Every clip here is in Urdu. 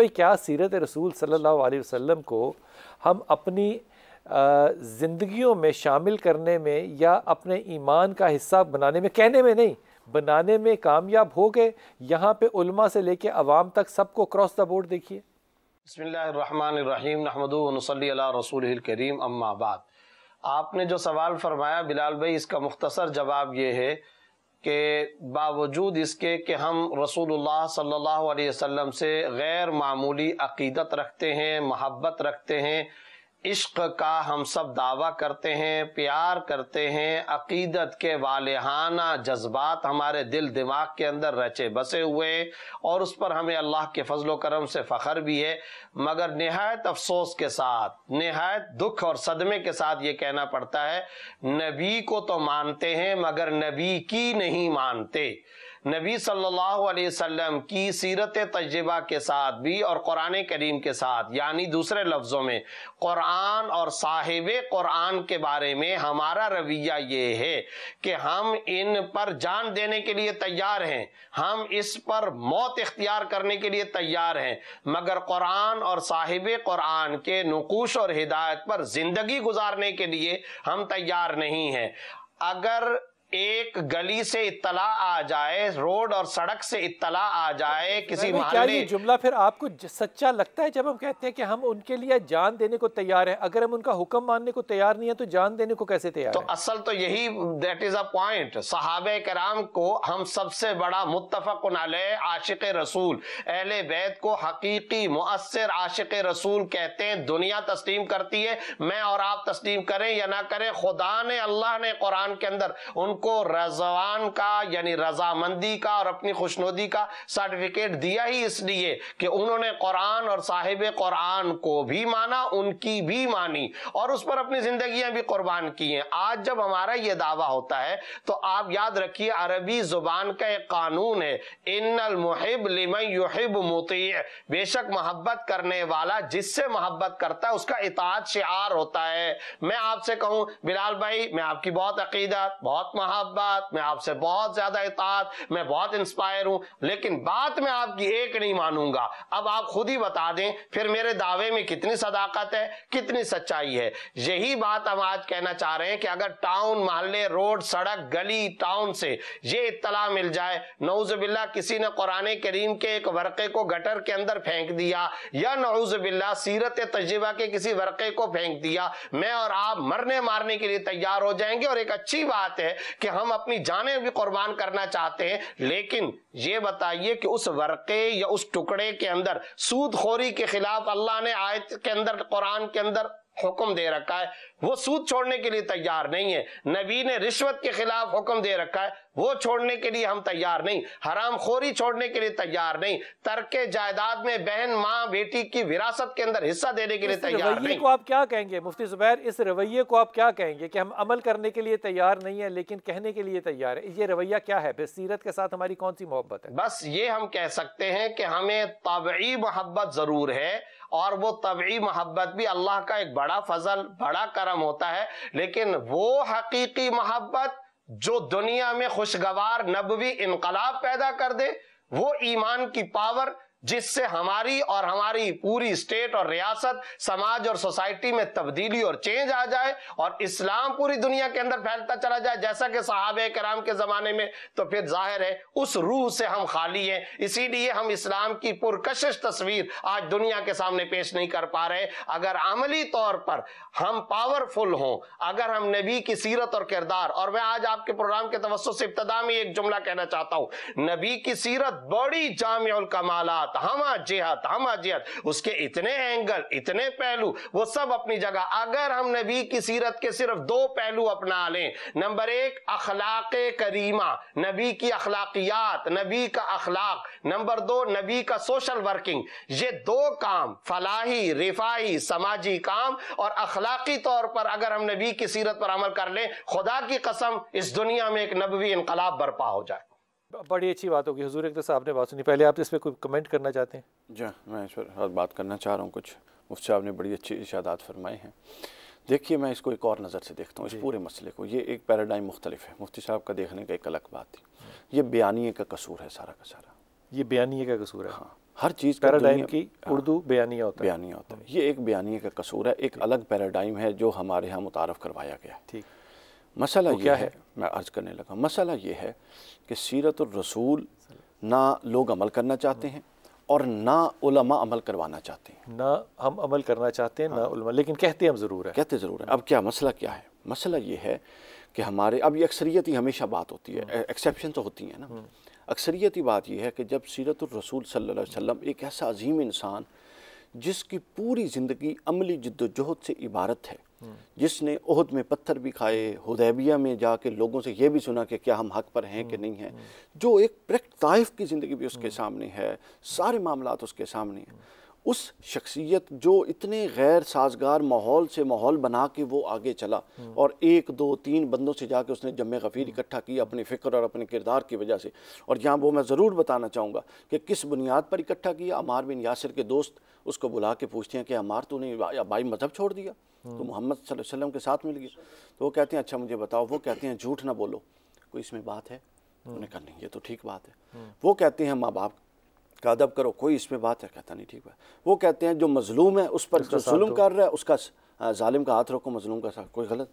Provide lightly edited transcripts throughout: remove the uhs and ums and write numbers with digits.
کیا سیرت رسول صلی اللہ علیہ وسلم کو ہم اپنی زندگیوں میں شامل کرنے میں یا اپنے ایمان کا حصہ بنانے میں، کہنے میں نہیں، بنانے میں کامیاب ہو گئے؟ یہاں پہ علماء سے لے کے عوام تک سب کو کراس دا بورڈ دیکھیے۔ بسم اللہ الرحمن الرحیم، نحمدہ و نصلی علی رسولہ الکریم، اما بعد۔ آپ نے جو سوال فرمایا بلال بھائی، اس کا مختصر جواب یہ ہے کہ باوجود اس کے کہ ہم رسول اللہ صلی اللہ علیہ وسلم سے غیر معمولی عقیدت رکھتے ہیں، محبت رکھتے ہیں، عشق کا ہم سب دعویٰ کرتے ہیں، پیار کرتے ہیں، عقیدت کے والہانہ جذبات ہمارے دل دماغ کے اندر رچے بسے ہوئے، اور اس پر ہمیں اللہ کے فضل و کرم سے فخر بھی ہے، مگر نہایت افسوس کے ساتھ، نہایت دکھ اور صدمے کے ساتھ یہ کہنا پڑتا ہے، نبی کو تو مانتے ہیں مگر نبی کی نہیں مانتے۔ نبی صلی اللہ علیہ وسلم کی سیرت طیبہ کے ساتھ بھی اور قرآن کریم کے ساتھ، یعنی دوسرے لفظوں میں قرآن اور صاحب قرآن کے بارے میں ہمارا رویہ یہ ہے کہ ہم ان پر جان دینے کے لیے تیار ہیں، ہم اس پر موت اختیار کرنے کے لیے تیار ہیں، مگر قرآن اور صاحب قرآن کے نقوش اور ہدایت پر زندگی گزارنے کے لیے ہم تیار نہیں ہیں۔ اگر ایک گلی سے اطلاع آ جائے، روڈ اور سڑک سے اطلاع آ جائے کسی محلے، کیا یہ جملہ پھر آپ کو سچا لگتا ہے جب ہم کہتے ہیں کہ ہم ان کے لیے جان دینے کو تیار ہیں؟ اگر ہم ان کا حکم ماننے کو تیار نہیں ہے تو جان دینے کو کیسے تیار ہیں؟ تو اصل تو یہی دیٹ از اے پوائنٹ۔ صحابہ کرام کو ہم سب سے بڑا متفق علیہ عاشق رسول، اہل بیت کو حقیقی مؤثر عاشق رسول کہتے ہیں۔ دنیا تسلیم کرتی ہے، میں اور آپ تسلیم کریں یا نہ کریں، خدا نے، اللہ نے قرآن کے اندر ان کو رضوان کا یعنی رضامندی کا اور اپنی خوشنودی کا سرٹیفکیٹ دیا ہی اس لیے کہ انہوں نے قرآن اور صاحب قرآن کو بھی مانا، ان کی بھی مانی، اور اس پر اپنی زندگیاں بھی قربان کی ہیں۔ آج جب ہمارا یہ دعویٰ ہوتا ہے تو آپ یاد رکھیے، عربی زبان کا ایک قانون ہے، ان المحب لمن یحب مطیع، بے شک محبت کرنے والا جس سے محبت کرتا ہے اس کا اطاعت شعار ہوتا ہے۔ میں آپ سے کہوں بلال بھائی، میں آپ کی بہت عقیدت، بہت محبت، میں آپ سے بہت زیادہ اطاعت، میں بہت انسپائر ہوں، لیکن بات میں آپ کی ایک نہیں مانوں گا۔ اب آپ خود ہی بتا دیں پھر میرے دعوے میں کتنی صداقت ہے، کتنی سچائی ہے۔ یہی بات ہم آج کہنا چاہ رہے ہیں کہ اگر ٹاؤن، محلے، روڈ، سڑک، گلی، ٹاؤن سے یہ اطلاع مل جائے نعوذ باللہ کسی نے قرآن کریم کے ایک ورقے کو گٹر کے اندر پھینک دیا، یا نعوذ باللہ سیرت طیبہ کے کسی ورقے کو پھینک دیا، میں اور آپ مرنے مارنے کے لیے تیار ہو جائیں گے۔ اور ایک اچھی بات ہے کہ ہم اپنی جانیں بھی قربان کرنا چاہتے ہیں، لیکن یہ بتائیے کہ اس ورقے یا اس ٹکڑے کے اندر سود خوری کے خلاف اللہ نے آیت کے اندر، قرآن کے اندر حکم دے رکھا ہے، وہ سود چھوڑنے کے لیے تیار نہیں ہے۔ نبی نے رشوت کے خلاف حکم دے رکھا ہے، وہ چھوڑنے کے لیے ہم تیار نہیں۔ حرام خوری چھوڑنے کے لیے تیار نہیں۔ ترک جائیداد میں بہن، ماں، بیٹی کی وراثت کے اندر حصہ دینے کے لیے تیار نہیں۔ اس رویے کو آپ کیا کہیں گے مفتی زبیر؟ اس رویے کو آپ کیا کہیں گے کہ ہم عمل کرنے کے لیے تیار نہیں ہیں لیکن کہنے کے لیے تیار ہے؟ یہ رویہ کیا ہے؟ سیرت کے ساتھ ہماری کون سی محبت ہے؟ بس یہ ہم کہہ سکتے ہیں کہ ہمیں طبعی محبت ضرور ہے، اور وہ طبعی محبت بھی اللہ کا ایک بڑا فضل، بڑا کرم ہوتا ہے، لیکن وہ حقیقی محبت جو دنیا میں خوشگوار نبوی انقلاب پیدا کر دے، وہ ایمان کی پاور جس سے ہماری اور ہماری پوری اسٹیٹ اور ریاست، سماج اور سوسائٹی میں تبدیلی اور چینج آ جائے اور اسلام پوری دنیا کے اندر پھیلتا چلا جائے جیسا کہ صحابہ کرام کے زمانے میں، تو پھر ظاہر ہے اس روح سے ہم خالی ہیں۔ اسی لیے ہم اسلام کی پرکشش تصویر آج دنیا کے سامنے پیش نہیں کر پا رہے۔ اگر عملی طور پر ہم پاورفل ہوں، اگر ہم نبی کی سیرت اور کردار، اور میں آج آپ کے پروگرام کے توسط سے ابتدا میں ایک جملہ کہنا چاہتا ہوں، نبی کی سیرت بڑی جامع الکمالات، ہمہ جہت، اس کے اتنے اینگل، اتنے پہلو، وہ سب اپنی جگہ۔ اگر ہم نبی کی سیرت کے صرف دو پہلو اپنا لیں، نمبر ایک اخلاق کریمہ، نبی کی اخلاقیات، نبی کا اخلاق، نمبر دو نبی کا سوشل ورکنگ، یہ دو کام، فلاحی، رفاہی، سماجی کام اور اخلاقی طور پر اگر ہم نبی کی سیرت پر عمل کر لیں، خدا کی قسم اس دنیا میں ایک نبوی انقلاب برپا ہو جائے۔ بڑی اچھی بات ہوگی حضور۔ ایک تو صاحب نے بات سنی، پہلے آپ اس پہ کوئی کمنٹ کرنا چاہتے ہیں؟ جی، میں اس پر بات کرنا چاہ رہا ہوں۔ کچھ مفتی صاحب نے بڑی اچھی ارشادات فرمائے ہیں۔ دیکھیے، میں اس کو ایک اور نظر سے دیکھتا ہوں، اس پورے مسئلے کو۔ یہ ایک پیراڈائم مختلف ہے، مفتی صاحب کا دیکھنے کا ایک الگ بات ہے۔ یہ بیانیے کا قصور ہے سارا کا سارا۔ یہ بیانیے کا قصور ہے؟ ہاں، ہر چیز کا پیراڈائم کی اردو بیانیہ ہوتا ہے. بیانیہ ہوتا ہے. یہ ایک بیانیے کا قصور ہے، ایک الگ پیراڈائم ہے جو ہمارے ہاں متعارف کروایا گیا ہے. ٹھیک. مسئلہ یہ ہے، میں عرض کرنے لگا، مسئلہ یہ ہے کہ سیرت الرسول نہ لوگ عمل کرنا چاہتے ہیں اور نہ علماء عمل کروانا چاہتے ہیں. نہ ہم عمل کرنا چاہتے ہیں نہ علماء، لیکن کہتے ہم ضرور ہے. کہتے ضرور ہیں. اب کیا مسئلہ کیا ہے؟ مسئلہ یہ ہے کہ ہمارے اب یہ اکثریتی ہمیشہ بات ہوتی ہے، ایکسیپشن تو ہوتی ہیں نا. اکثریتی بات یہ ہے کہ جب سیرت الرسول صلی اللہ علیہ وسلم ایک ایسا عظیم انسان جس کی پوری زندگی عملی جد و جہد سے عبارت ہے، جس نے احد میں پتھر بھی کھائے، حدیبیہ میں جا کے لوگوں سے یہ بھی سنا کہ کیا ہم حق پر ہیں کہ نہیں ہیں، جو ایک طائف کی زندگی بھی اس کے سامنے ہے، سارے معاملات اس کے سامنے ہیں. اس شخصیت جو اتنے غیر سازگار ماحول سے ماحول بنا کے وہ آگے چلا اور 1 2 3 بندوں سے جا کے اس نے جمع غفیر اکٹھا کیا اپنی فکر اور اپنے کردار کی وجہ سے. اور یہاں وہ میں ضرور بتانا چاہوں گا کہ کس بنیاد پر اکٹھا کیا. عمار بن یاسر کے دوست اس کو بلا کے پوچھتے ہیں کہ عمار تو نے بھائی مذہب چھوڑ دیا، تو محمد صلی اللہ علیہ وسلم کے ساتھ مل گیا. تو وہ کہتے ہیں اچھا مجھے بتاؤ. وہ کہتے ہیں جھوٹ نہ بولو، کوئی اس میں بات ہے؟ انہوں نے کہا نہیں یہ تو ٹھیک بات ہے. وہ کہتے ہیں ماں باپ کا ادب کرو، کوئی اس میں بات ہے؟ کہتا نہیں ٹھیک ہے. وہ کہتے ہیں جو مظلوم ہے اس پر جو ظلم کر رہا ہے اس کا ظالم کا ہاتھ رکھو، مظلوم کا ساتھ، کوئی غلط.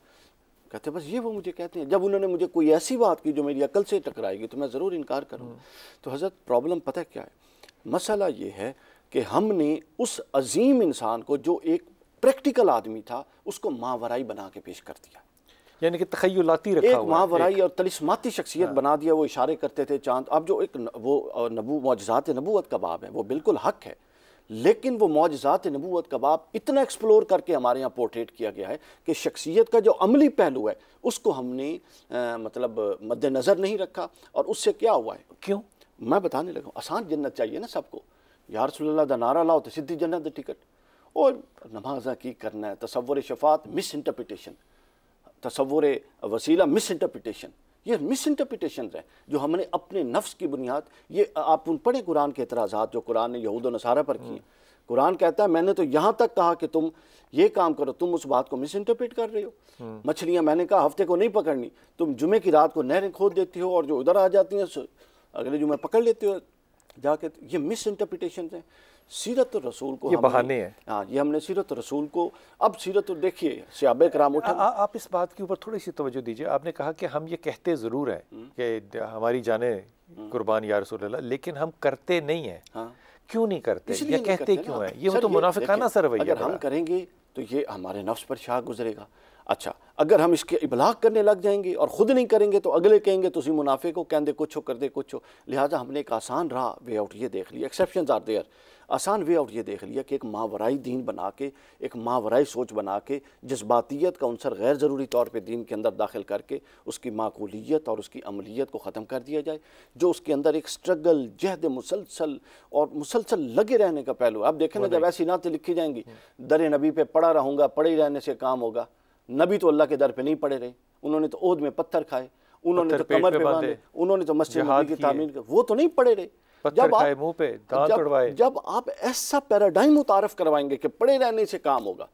کہتے ہیں بس یہ وہ مجھے کہتے ہیں. جب انہوں نے مجھے کوئی ایسی بات کی جو میری عقل سے ٹکرائے گی تو میں ضرور انکار کروں گا. تو حضرت پرابلم پتہ کیا ہے؟ مسئلہ یہ ہے کہ ہم نے اس عظیم انسان کو جو ایک پریکٹیکل آدمی تھا اس کو ماورائی بنا کے پیش کر دیا، یعنی کہ تخیلاتی رکھا ایک ہوا ہے، ماورائی اور طلسماتی شخصیت بنا دیا. وہ اشارے کرتے تھے چاند. اب جو ایک وہ معجزات نبوت کا باب ہے وہ بالکل حق ہے، لیکن وہ معجزات نبوت کا باب اتنا ایکسپلور کر کے ہمارے یہاں پورٹریٹ کیا گیا ہے کہ شخصیت کا جو عملی پہلو ہے اس کو ہم نے مطلب مد نظر نہیں رکھا. اور اس سے کیا ہوا ہے؟ کیوں؟ میں بتانے لگا. آسان جنت چاہیے نا سب کو. یا رسول اللہ دا نعرہ لاؤ تو سیدھی جنت دا ٹکٹ. اور نماز کی کرنا ہے، تصور شفاعت مس انٹرپریٹیشن، تصور وسیلہ مس انٹرپریٹیشن. یہ مس انٹرپریٹیشنز ہیں جو ہم نے اپنے نفس کی بنیاد. یہ آپ ان پڑھیں قرآن کے اعتراضات جو قرآن نے یہود و نصارہ پر کیے. قرآن کہتا ہے میں نے تو یہاں تک کہا کہ تم یہ کام کرو، تم اس بات کو مس انٹرپریٹ کر رہے ہو. مچھلیاں میں نے کہا ہفتے کو نہیں پکڑنی، تم جمعے کی رات کو نہریں کھود دیتی ہو اور جو ادھر آ جاتی ہیں اگلے جمعے پکڑ لیتے ہو جا کے. یہ مس انٹرپریٹیشنز ہیں. سیرت الرسول کو یہ بہانے ہیں. ہاں یہ ہم نے سیرت الرسول کو اب سیرت دیکھیے صحابہ کرام اٹھا. آپ اس بات کے اوپر تھوڑی سی توجہ دیجئے. آپ نے کہا کہ ہم یہ کہتے ضرور ہیں کہ ہماری جانیں قربان یا رسول اللہ، لیکن ہم کرتے نہیں ہیں. کیوں نہیں کرتے؟ یہ کہتے کیوں ہیں؟ یہ تو منافقانہ سا رویہ ہے. اگر ہم کریں گے تو یہ ہمارے نفس پر شاہ گزرے گا. اچھا اگر ہم اس کے ابلاغ کرنے لگ جائیں گے اور خود نہیں کریں گے تو اگلے کہیں گے تسی منافق ہو، کہندے کچھ ہو کر دے کچھ ہو. لہٰذا ہم نے ایک آسان راہ وے آؤٹ یہ دیکھ لیا. Exceptions are there. آسان وے آؤٹ یہ دیکھ لیا کہ ایک ماورائی دین بنا کے، ایک ماورائی سوچ بنا کے، جذباتیت کا عنصر غیر ضروری طور پہ دین کے اندر داخل کر کے اس کی معقولیت اور اس کی عملیت کو ختم کر دیا جائے. جو اس کے اندر ایک سٹرگل، جہد مسلسل اور مسلسل لگے رہنے کا پہلو. آپ دیکھیں نا جب ایسی نعتیں لکھی جائیں گی، در نبی پہ پڑا رہوں گا، پڑے رہنے سے کام ہوگا. نبی تو اللہ کے در پہ نہیں پڑے رہے، انہوں نے تو عہد میں پتھر کھائے، انہوں نے تو کمر پہ باندھے، انہوں نے تو مسجد نبی کی تعمیر کی، وہ تو نہیں پڑے رہے. منہ پہ دانت توڑوائے. جب آپ ایسا پیراڈائم متعارف کروائیں گے کہ پڑے رہنے سے کام ہوگا